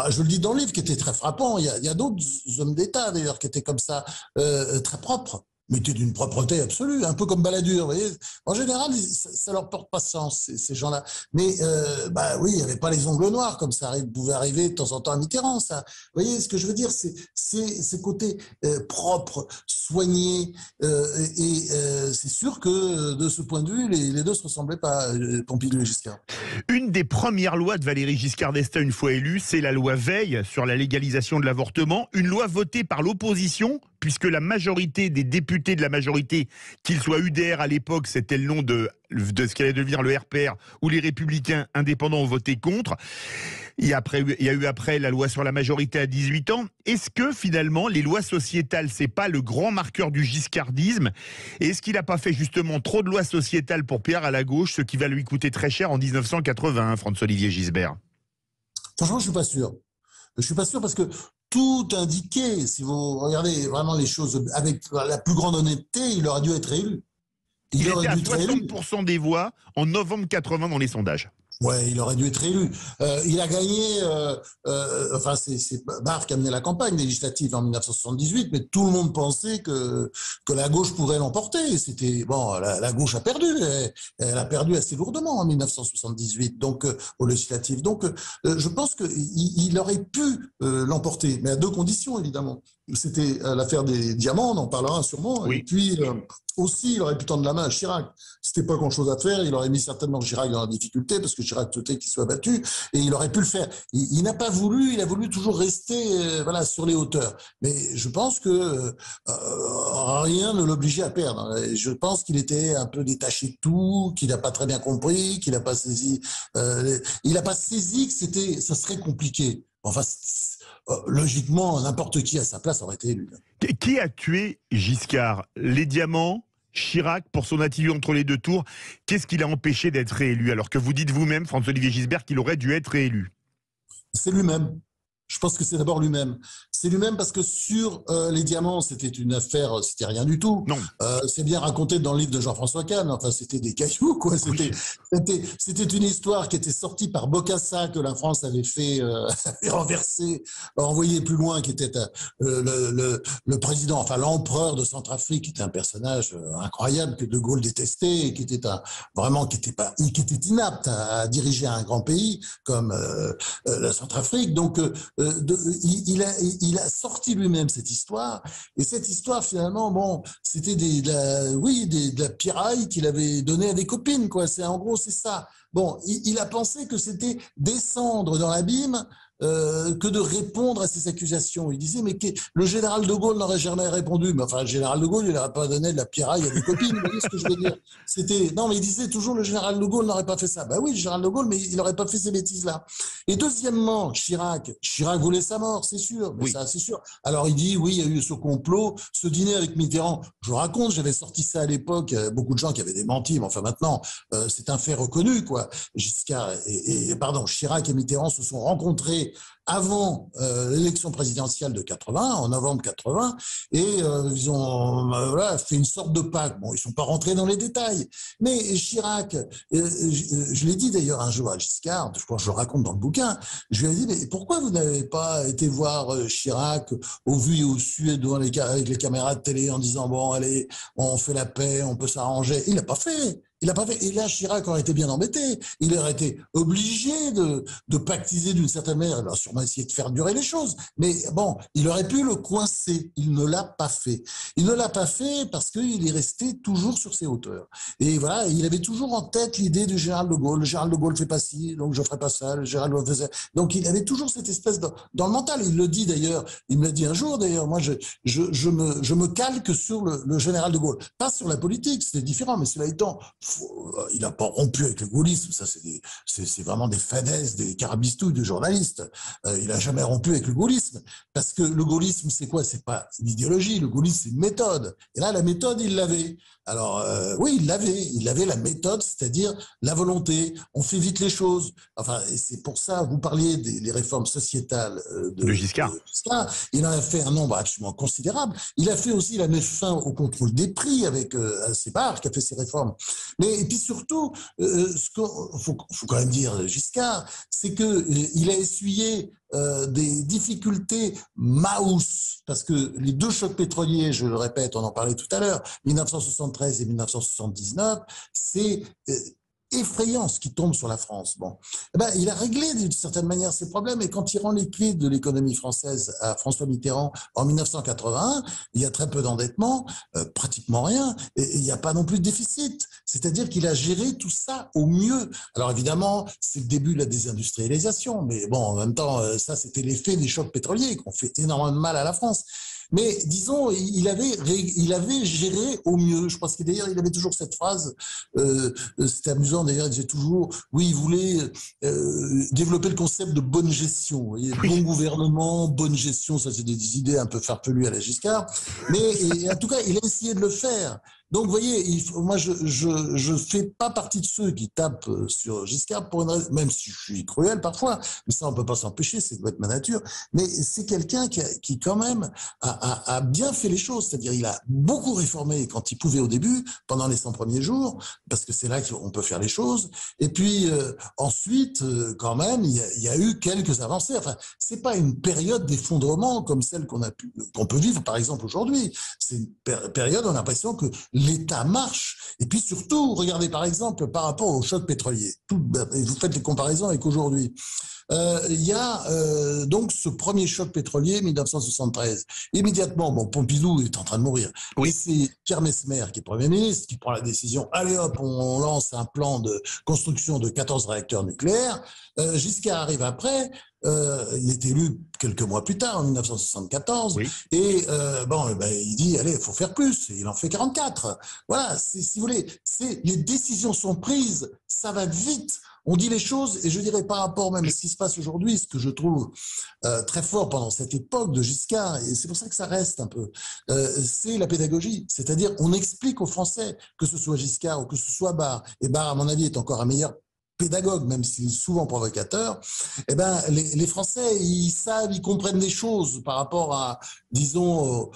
je le dis dans le livre, qui était très frappant. Il y a d'autres hommes d'État, d'ailleurs, qui étaient comme ça, très propres. Mais était d'une propreté absolue, un peu comme Balladur, vous voyez. En général, ça leur porte pas sens, ces gens-là. Mais oui, il n'y avait pas les ongles noirs, comme ça pouvait arriver de temps en temps à Mitterrand, ça. Vous voyez, ce que je veux dire, c'est ces côtés propres, soignés, c'est sûr que de ce point de vue, les deux se ressemblaient pas, Pompidou et Giscard. Une des premières lois de Valéry Giscard d'Estaing, une fois élu, c'est la loi Veil sur la légalisation de l'avortement, une loi votée par l'opposition, puisque la majorité des députés de la majorité, qu'ils soient UDR à l'époque, c'était le nom de ce qu'allait devenir le RPR, ou les Républicains indépendants ont voté contre. Il y a eu après la loi sur la majorité à 18 ans. Est-ce que finalement les lois sociétales, c'est pas le grand marqueur du giscardisme? Et est-ce qu'il n'a pas fait justement trop de lois sociétales pour Pierre à la gauche, ce qui va lui coûter très cher en 1981, François-Olivier Gisbert? Franchement, je suis pas sûr. Je suis pas sûr parce que tout indiquait, si vous regardez vraiment les choses avec la plus grande honnêteté, il aurait dû être élu. Il était à 60% des voix en novembre 80 dans les sondages. Ouais, il aurait dû être élu. Il a gagné, c'est Barre qui a mené la campagne législative en 1978, mais tout le monde pensait que la gauche pourrait l'emporter. C'était bon, la gauche a perdu. Elle a perdu assez lourdement en 1978, donc aux législatives. Donc, je pense qu'il aurait pu l'emporter, mais à deux conditions évidemment. C'était l'affaire des diamants, on en parlera sûrement. Oui. Et puis aussi, il aurait pu tendre la main à Chirac. C'était pas grand-chose à faire. Il aurait mis certainement Chirac dans la difficulté parce que Chirac souhaitait qu'il soit battu et il aurait pu le faire. Il n'a pas voulu. Il a voulu toujours rester sur les hauteurs. Mais je pense que rien ne l'obligeait à perdre. Et je pense qu'il était un peu détaché de tout, qu'il n'a pas très bien compris, qu'il n'a pas saisi. Il n'a pas saisi que ça serait compliqué. Enfin, logiquement, n'importe qui à sa place aurait été élu. Qui a tué Giscard? Les diamants? Chirac, pour son attitude entre les deux tours? Qu'est-ce qui l'a empêché d'être réélu? Alors que vous dites vous-même, François-Olivier Gisbert, qu'il aurait dû être réélu. C'est lui-même. Je pense que c'est d'abord lui-même. C'est lui-même parce que sur les diamants, c'était une affaire, c'était rien du tout. Non. C'est bien raconté dans le livre de Jean-François Kahn. Enfin, c'était des cailloux, quoi. C'était une histoire qui était sortie par Bokassa, que la France avait fait renverser, envoyé plus loin, qui était le président, enfin l'empereur de Centrafrique, qui était un personnage incroyable que De Gaulle détestait, et qui était qui était inapte à diriger un grand pays comme la Centrafrique. Donc il a sorti lui-même cette histoire, et cette histoire finalement, bon, c'était de la piraille qu'il avait donnée à des copines, quoi. En gros, c'est ça. Bon, il a pensé que c'était descendre dans l'abîme que de répondre à ces accusations. Il disait, mais le général de Gaulle n'aurait jamais répondu. Mais enfin, le général de Gaulle, il n'aurait pas donné de la piraille à des copines. Vous voyez ce que je veux dire? Non, mais il disait toujours, le général de Gaulle n'aurait pas fait ça. Ben oui, le général de Gaulle, mais il n'aurait pas fait ces bêtises-là. Et deuxièmement, Chirac voulait sa mort, c'est sûr. Mais oui. Ça, c'est sûr. Alors il dit, oui, il y a eu ce complot, ce dîner avec Mitterrand. Je vous raconte, j'avais sorti ça à l'époque. Beaucoup de gens qui avaient démenti, mais enfin maintenant, c'est un fait reconnu, quoi. Chirac et Mitterrand se sont rencontrés avant l'élection présidentielle de 80, en novembre 80, et ils ont fait une sorte de pacte. Bon, ils sont pas rentrés dans les détails, mais Chirac, je l'ai dit d'ailleurs un jour à Giscard, je crois que je le raconte dans le bouquin, je lui ai dit, mais pourquoi vous n'avez pas été voir Chirac au vu et au su avec les caméras de télé en disant, bon, allez, on fait la paix, on peut s'arranger? Il l'a pas fait. Il n'a pas fait. Et là, Chirac aurait été bien embêté. Il aurait été obligé de pactiser d'une certaine manière. Il a sûrement essayé de faire durer les choses. Mais bon, il aurait pu le coincer. Il ne l'a pas fait. Il ne l'a pas fait parce qu'il est resté toujours sur ses hauteurs. Et voilà, il avait toujours en tête l'idée du général de Gaulle. Le général de Gaulle fait pas ci, donc je ferai pas ça. Le général de Gaulle faisait. Donc il avait toujours cette espèce dans le mental. Il le dit d'ailleurs. Il me l'a dit un jour d'ailleurs. Moi, je me calque sur le général de Gaulle. Pas sur la politique, c'est différent. Mais cela étant, il n'a pas rompu avec le gaullisme. Ça, c'est vraiment des fadaises, des carabistouilles de journalistes. Il n'a jamais rompu avec le gaullisme. Parce que le gaullisme, c'est quoi? C'est pas l'idéologie. Le gaullisme, c'est une méthode. Et là, la méthode, il l'avait. Alors, oui, il l'avait la méthode, c'est-à-dire la volonté. On fait vite les choses. Enfin, et c'est pour ça, vous parliez des réformes sociétales de Giscard. Il en a fait un nombre absolument considérable. Il a fait aussi la mis fin au contrôle des prix avec Sebag, qui a fait ses réformes. Mais et puis surtout, ce qu'il faut quand même dire Giscard, c'est qu'il a essuyé des difficultés maus, parce que les deux chocs pétroliers, je le répète, on en parlait tout à l'heure, 1973 et 1979, c'est effrayant ce qui tombe sur la France. Bon, il a réglé d'une certaine manière ses problèmes, et quand il rend les clés de l'économie française à François Mitterrand en 1981, il y a très peu d'endettement, pratiquement rien, et il n'y a pas non plus de déficit. C'est-à-dire qu'il a géré tout ça au mieux. Alors évidemment, c'est le début de la désindustrialisation, mais bon, en même temps, ça c'était l'effet des chocs pétroliers qui ont fait énormément de mal à la France. Mais disons, il avait géré au mieux. Je pense que d'ailleurs, il avait toujours cette phrase, c'était amusant d'ailleurs, il disait toujours, oui, il voulait développer le concept de bonne gestion. Vous voyez, oui. Bon gouvernement, bonne gestion, ça c'est des idées un peu farfelues à la Giscard. Mais en tout cas, il a essayé de le faire. Donc, vous voyez, moi, je fais pas partie de ceux qui tapent sur Giscard pour une raison, même si je suis cruel parfois, mais ça, on peut pas s'empêcher, c'est doit être ma nature. Mais c'est quelqu'un qui quand même, a bien fait les choses. C'est-à-dire, il a beaucoup réformé quand il pouvait au début, pendant les 100 premiers jours, parce que c'est là qu'on peut faire les choses. Et puis, ensuite, quand même, il y a eu quelques avancées. Enfin, c'est pas une période d'effondrement comme celle qu'on peut vivre, par exemple, aujourd'hui. C'est une période, on a l'impression que l'État marche. Et puis surtout, regardez par exemple par rapport au choc pétrolier. Vous faites les comparaisons avec aujourd'hui. Il y a donc ce premier choc pétrolier, 1973. Immédiatement, Pompidou est en train de mourir. Oui. Et c'est Pierre Messmer, qui est Premier ministre, qui prend la décision. Allez hop, on lance un plan de construction de 14 réacteurs nucléaires. Giscard arrive après. Il est élu quelques mois plus tard, en 1974. Oui. Et il dit, allez, il faut faire plus. Et il en fait 44. Voilà, si vous voulez, les décisions sont prises, ça va vite. On dit les choses, et je dirais par rapport même à ce qui se passe aujourd'hui, ce que je trouve très fort pendant cette époque de Giscard, et c'est pour ça que ça reste un peu, c'est la pédagogie. C'est-à-dire, on explique aux Français, que ce soit Giscard ou que ce soit Barre, et Barre, à mon avis, est encore un meilleur pédagogue, même s'il est souvent provocateur, les Français, ils savent, ils comprennent des choses par rapport à, disons,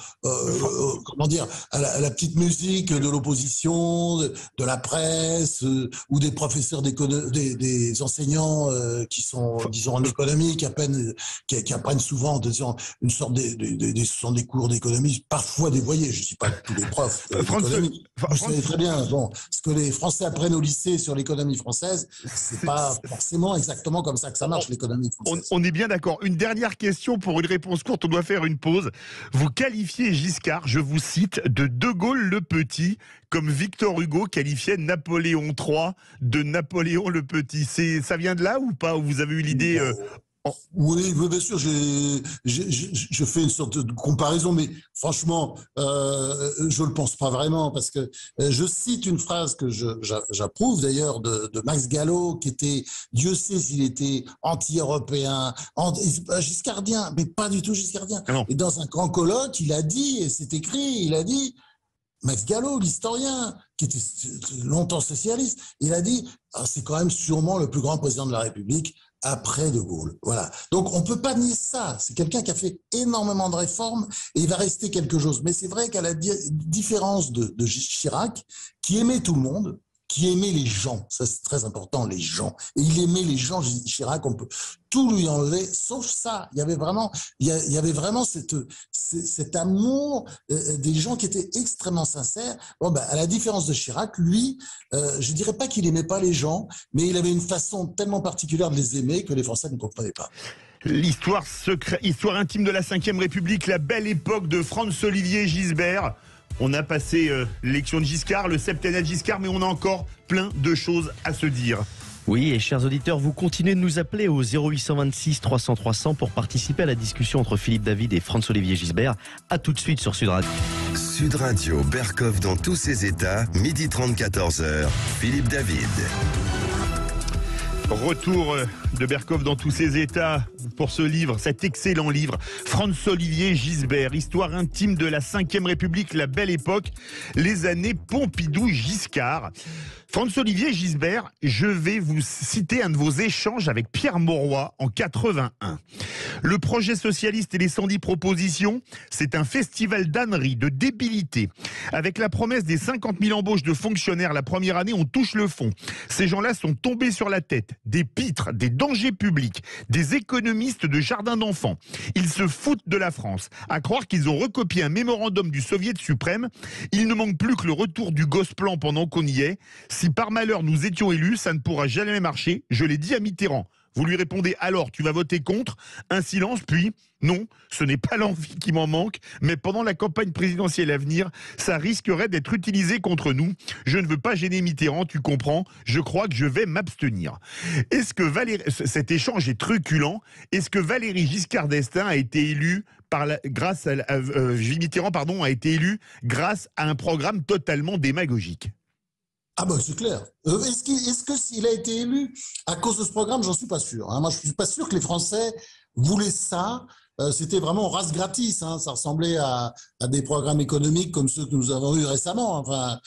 à la petite musique de l'opposition, de la presse, ou des professeurs des enseignants qui sont, disons, en économie, qui apprennent souvent, disons, une sorte ce sont des cours d'économie, parfois dévoyés. Je ne dis pas tous les profs d'économie. Vous savez très bien, ce que les Français apprennent au lycée sur l'économie française, c'est pas forcément exactement comme ça que ça marche, l'économie française. On est bien d'accord. Une dernière question pour une réponse courte, on doit faire une pause. Vous qualifiez Giscard, je vous cite, de Gaulle le Petit, comme Victor Hugo qualifiait Napoléon III de Napoléon le Petit. Ça vient de là ou pas? Vous avez eu l'idée Oui, bien sûr, je fais une sorte de comparaison, mais franchement, je le pense pas vraiment, parce que je cite une phrase que j'approuve d'ailleurs de Max Gallo, qui était, Dieu sait s'il était anti-européen, giscardien, mais pas du tout giscardien. Et dans un grand colloque, il a dit, et c'est écrit, il a dit, Max Gallo, l'historien, qui était longtemps socialiste, il a dit, c'est quand même sûrement le plus grand président de la République après De Gaulle. Voilà. Donc, on ne peut pas nier ça. C'est quelqu'un qui a fait énormément de réformes et il va rester quelque chose. Mais c'est vrai qu'à la différence de Chirac, qui aimait tout le monde, qui aimait les gens, ça c'est très important, les gens. Et il aimait les gens, Chirac, on peut tout lui enlever, sauf ça. Il y avait vraiment cet amour des gens qui étaient extrêmement sincères. À la différence de Chirac, lui, je dirais pas qu'il aimait pas les gens, mais il avait une façon tellement particulière de les aimer que les Français ne comprenaient pas. L'histoire secrète, histoire intime de la Ve République, la belle époque de Franz-Olivier Gisbert. On a passé l'élection de Giscard, le septennat de Giscard, mais on a encore plein de choses à se dire. Oui, et chers auditeurs, vous continuez de nous appeler au 0826 300 300 pour participer à la discussion entre Philippe David et Franz-Olivier Gisbert. À tout de suite sur Sud Radio. Sud Radio, Berkov dans tous ses états, 12h30, 14h, Philippe David. Retour de Berkov dans tous ses états pour ce livre, cet excellent livre, Franz-Olivier Gisbert, histoire intime de la Ve République, la belle époque, les années Pompidou-Giscard. Franz-Olivier Gisbert, je vais vous citer un de vos échanges avec Pierre Mauroy en 81. Le projet socialiste et les 110 propositions, c'est un festival d'ânerie, de débilité. Avec la promesse des 50 000 embauches de fonctionnaires la première année, on touche le fond. Ces gens-là sont tombés sur la tête. Des pitres, des dangers publics, des économistes de jardin d'enfants. Ils se foutent de la France. À croire qu'ils ont recopié un mémorandum du Soviet suprême. Il ne manque plus que le retour du Gosplan pendant qu'on y est. Si par malheur nous étions élus, ça ne pourra jamais marcher. Je l'ai dit à Mitterrand. Vous lui répondez alors, tu vas voter contre? Un silence, puis non, ce n'est pas l'envie qui m'en manque, mais pendant la campagne présidentielle à venir, ça risquerait d'être utilisé contre nous. Je ne veux pas gêner Mitterrand, tu comprends? Je crois que je vais m'abstenir. Est-ce que cet échange est truculent? Est-ce que Valéry Giscard d'Estaing a été élu Mitterrand a été élu grâce à un programme totalement démagogique? Ah ben c'est clair. Est-ce que s'il a été élu à cause de ce programme, j'en suis pas sûr. Moi, je suis pas sûr que les Français voulaient ça. C'était vraiment race gratis. Ça ressemblait à des programmes économiques comme ceux que nous avons eus récemment. Enfin,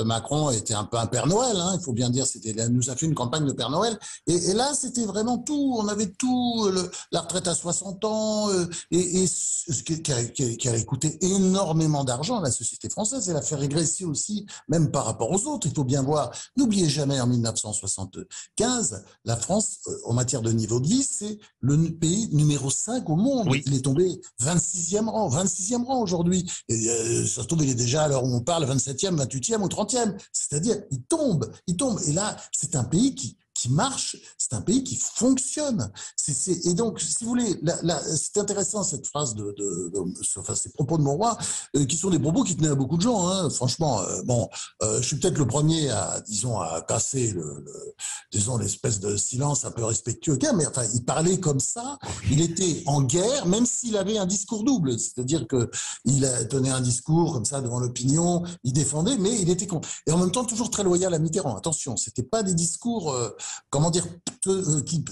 Macron était un peu un Père Noël. Il faut bien dire, nous a fait une campagne de Père Noël. Et là, c'était vraiment tout. On avait tout, la retraite à 60 ans, qui a coûté énormément d'argent à la société française. Elle a fait régresser aussi, même par rapport aux autres. Il faut bien voir. N'oubliez jamais, en 1975, la France, en matière de niveau de vie, c'est le pays numéro 5 au monde. Oui. Il est tombé 26e rang aujourd'hui. Et, ça se trouve, il est déjà, à l'heure où on parle, 27e, 28e ou 30e. C'est-à-dire, il tombe. Et là, c'est un pays qui marche, c'est un pays qui fonctionne. Et donc, si vous voulez, c'est intéressant cette phrase ces propos de Mauroy, qui sont des propos qui tenaient à beaucoup de gens. Franchement, je suis peut-être le premier à casser l'espèce de silence un peu respectueux. Mais enfin, il parlait comme ça. Il était en guerre, même s'il avait un discours double. C'est-à-dire que il tenait un discours comme ça devant l'opinion, il défendait, mais il était et en même temps toujours très loyal à Mitterrand. Attention, c'était pas des discours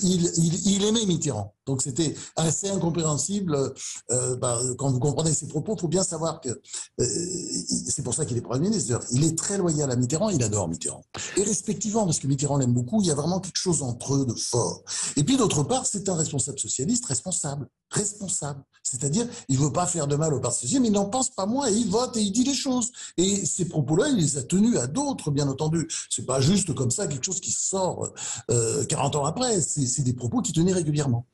il aimait Mitterrand. Donc c'était assez incompréhensible. Quand vous comprenez ses propos, il faut bien savoir que c'est pour ça qu'il est Premier ministre. Il est très loyal à Mitterrand, il adore Mitterrand. Et respectivement, parce que Mitterrand l'aime beaucoup, il y a vraiment quelque chose entre eux de fort. Et puis d'autre part, c'est un responsable socialiste responsable. C'est-à-dire, il ne veut pas faire de mal au Parti socialiste, mais il n'en pense pas moins et il vote et il dit les choses. Et ces propos-là, il les a tenus à d'autres, bien entendu. C'est pas juste comme ça quelque chose qui sort 40 ans après. C'est des propos qu'il tenait régulièrement.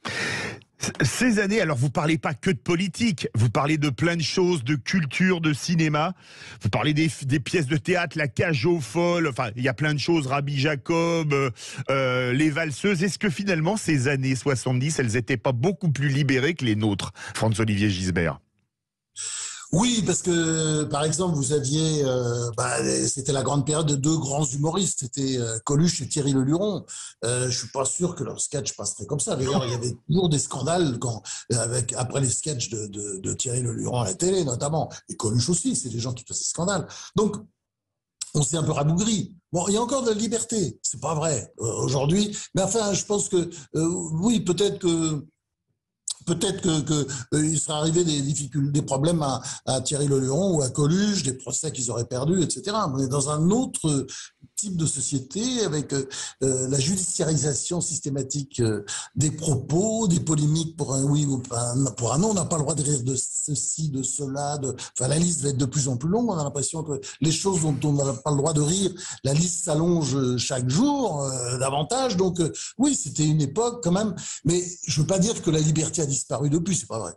Ces années, alors vous parlez pas que de politique, vous parlez de plein de choses, de culture, de cinéma, vous parlez des pièces de théâtre, la cage aux folles, enfin il y a plein de choses, Rabbi Jacob, les valseuses. Est-ce que finalement ces années 70, elles étaient pas beaucoup plus libérées que les nôtres, Franz-Olivier Gisbert? Oui, parce que, par exemple, vous aviez, c'était la grande période de deux grands humoristes, c'était Coluche et Thierry Leluron. Je suis pas sûr que leur sketch passerait comme ça. D'ailleurs, il y avait toujours des scandales après les sketchs de Thierry Leluron à la télé, notamment. Et Coluche aussi, c'est des gens qui faisaient scandale. Donc, on s'est un peu rabougri. Bon, il y a encore de la liberté, c'est pas vrai aujourd'hui. Mais enfin, je pense que, oui, peut-être il serait arrivé des problèmes à Thierry Leluron ou à Coluche, des procès qu'ils auraient perdus, etc. On est dans un autre type de société avec la judiciarisation systématique des propos, des polémiques pour un oui ou pour un non. On n'a pas le droit de rire de ceci, de cela. Enfin, la liste va être de plus en plus longue. On a l'impression que les choses dont on n'a pas le droit de rire, la liste s'allonge chaque jour davantage. Donc oui, c'était une époque quand même. Mais je veux pas dire que la liberté a disparu depuis, c'est pas vrai.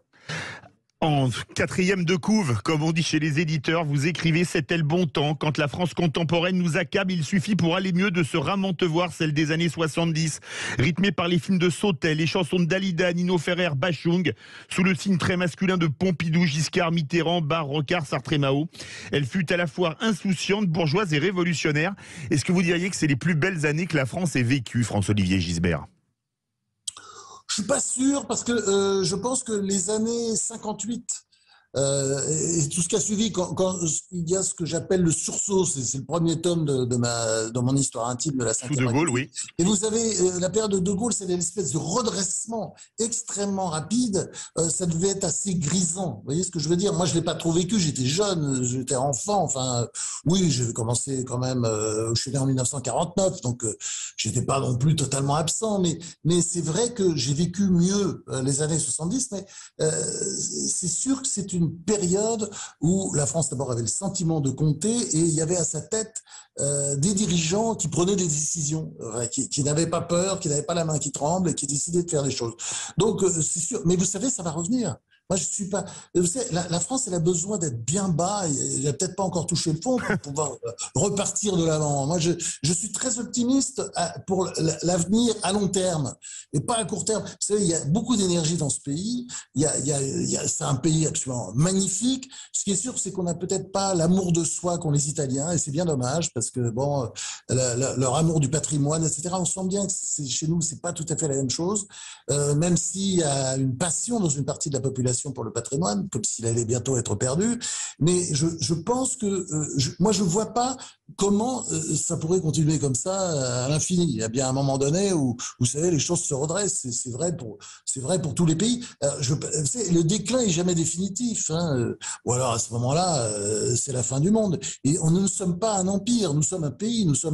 En 4e de couve, comme on dit chez les éditeurs, vous écrivez « C'était le bon temps. Quand la France contemporaine nous accable, il suffit pour aller mieux de se ramontevoir celle des années 70. » Rythmée par les films de Sautet, les chansons de Dalida, Nino Ferrer, Bachung, sous le signe très masculin de Pompidou, Giscard, Mitterrand, Barre, Rocard, Sartre et Mao. Elle fut à la fois insouciante, bourgeoise et révolutionnaire. Est-ce que vous diriez que c'est les plus belles années que la France ait vécues, Franz-Olivier Gisbert ? Je suis pas sûr parce que je pense que les années 58 et tout ce qui a suivi, quand il y a ce que j'appelle le sursaut, c'est le premier tome de mon histoire intime de la Sous Ve De Gaulle, République. oui. Et vous avez la période de De Gaulle, c'est une espèce de redressement extrêmement rapide. Ça devait être assez grisant. Vous voyez ce que je veux dire? Moi, je l'ai pas trop vécu. J'étais jeune, j'étais enfant. Enfin, oui, j'ai commencé quand même. Je suis né en 1949, donc j'étais pas non plus totalement absent. Mais c'est vrai que j'ai vécu mieux les années 70. Mais c'est sûr que c'est une période où la France d'abord avait le sentiment de compter et il y avait à sa tête des dirigeants qui prenaient des décisions, qui n'avaient pas peur, qui n'avaient pas la main qui tremble et qui décidaient de faire des choses. Donc c'est sûr. Mais vous savez, ça va revenir. Moi, je suis pas. Vous savez, la France, elle a besoin d'être bien bas. Elle n'a peut-être pas encore touché le fond pour pouvoir repartir de l'avant. Moi, je suis très optimiste pour l'avenir à long terme et pas à court terme. Vous savez, il y a beaucoup d'énergie dans ce pays. C'est un pays absolument magnifique. Ce qui est sûr, c'est qu'on n'a peut-être pas l'amour de soi qu'ont les Italiens, et c'est bien dommage parce que bon, leur amour du patrimoine, etc. On sent bien que chez nous, c'est pas tout à fait la même chose. Même s'il y a une passion dans une partie de la population pour le patrimoine, comme s'il allait bientôt être perdu. Mais je pense que moi, je ne vois pas comment ça pourrait continuer comme ça à l'infini. Il y a bien un moment donné où, vous savez, les choses se redressent. C'est vrai pour tous les pays. Le déclin est jamais définitif. Hein. Ou alors, à ce moment-là, c'est la fin du monde. Et nous ne sommes pas un empire. Nous sommes un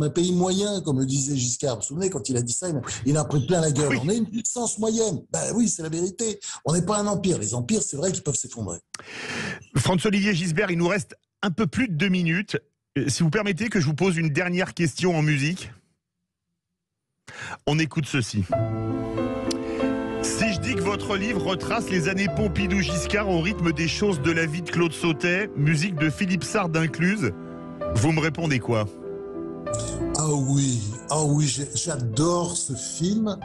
pays moyen, comme le disait Giscard. Vous vous souvenez, quand il a dit ça, il a pris plein la gueule. Oui. On est une puissance moyenne. Ben oui, c'est la vérité. On n'est pas un empire. Les empires, c'est vrai qu'ils peuvent s'effondrer. François-Olivier Gisbert, il nous reste un peu plus de 2 minutes. Si vous permettez que je vous pose une dernière question en musique. On écoute ceci. Si je dis que votre livre retrace les années Pompidou-Giscard au rythme des choses de la vie de Claude Sautet, musique de Philippe Sard incluse, vous me répondez quoi ? Ah oui, j'adore ce film,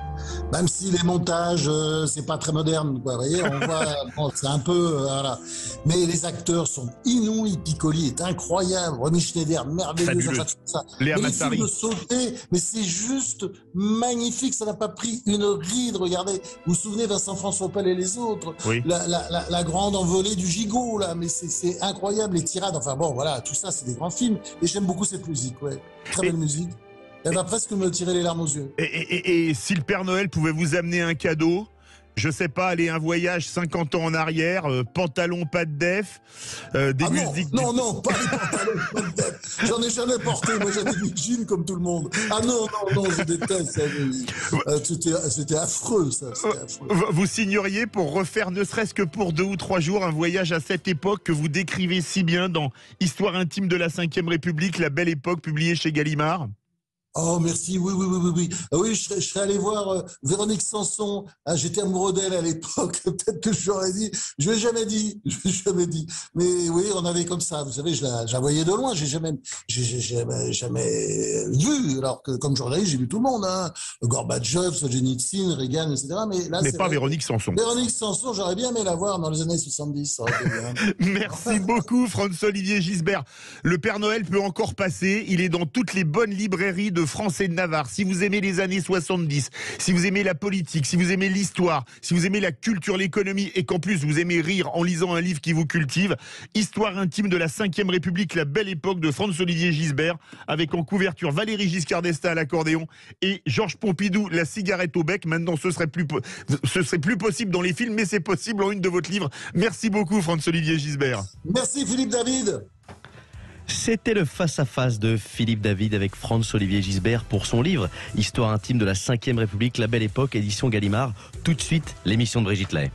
même si les montages, c'est pas très moderne, quoi, vous voyez, on voit, bon, c'est un peu, voilà. Mais les acteurs sont inouïs, Piccoli est incroyable, Romy Schneider, merveilleux, enfin, tout ça. Léa mais Massari. les films de Sauté, mais c'est juste magnifique, ça n'a pas pris une ride, regardez, vous vous souvenez Vincent François Paul et les autres, oui. la grande envolée du gigot, là, mais c'est incroyable, les tirades, enfin bon, voilà, tout ça, c'est des grands films, et j'aime beaucoup cette musique, ouais, très belle musique. Elle va presque me tirer les larmes aux yeux. Et si le Père Noël pouvait vous amener un cadeau, je sais pas, aller un voyage 50 ans en arrière, pantalon, pas de def, des musiques... Non, pas les pantalons, pas de def. J'en ai jamais porté, moi j'avais du jean comme tout le monde. Ah non, je déteste ça. C'était affreux, ça. Affreux. Vous signeriez pour refaire, ne serait-ce que pour 2 ou 3 jours, un voyage à cette époque que vous décrivez si bien dans Histoire intime de la Ve République, la belle époque, publiée chez Gallimard ? Oh, merci, oui. Oui, je serais allé voir Véronique Sanson. Ah, j'étais amoureux d'elle à l'époque. Peut-être que je l'aurais dit. Je l'ai jamais dit. Mais oui, on avait comme ça. Vous savez, je la voyais de loin. J'ai jamais vu. Alors que, comme journaliste, j'ai vu tout le monde, hein. Gorbatchev, Solzhenitsyn, Reagan, etc. Mais pas Véronique Sanson. Véronique Sanson, j'aurais bien aimé la voir dans les années 70. Ça aurait été bien. Merci beaucoup, François-Olivier Gisbert. Le Père Noël peut encore passer. Il est dans toutes les bonnes librairies de France et de Navarre. Si vous aimez les années 70, si vous aimez la politique, si vous aimez l'histoire, si vous aimez la culture, l'économie et qu'en plus vous aimez rire en lisant un livre qui vous cultive, Histoire intime de la Ve République, la belle époque de François-Olivier Gisbert, avec en couverture Valéry Giscard d'Estaing à l'accordéon et Georges Pompidou, la cigarette au bec. Maintenant, ce serait plus possible dans les films, mais c'est possible en une de votre livre. Merci beaucoup, François-Olivier Gisbert. Merci, Philippe David. C'était le face-à-face de Philippe David avec François-Olivier Gisbert pour son livre Histoire intime de la Ve République, la belle époque, édition Gallimard. Tout de suite, l'émission de Brigitte Lay.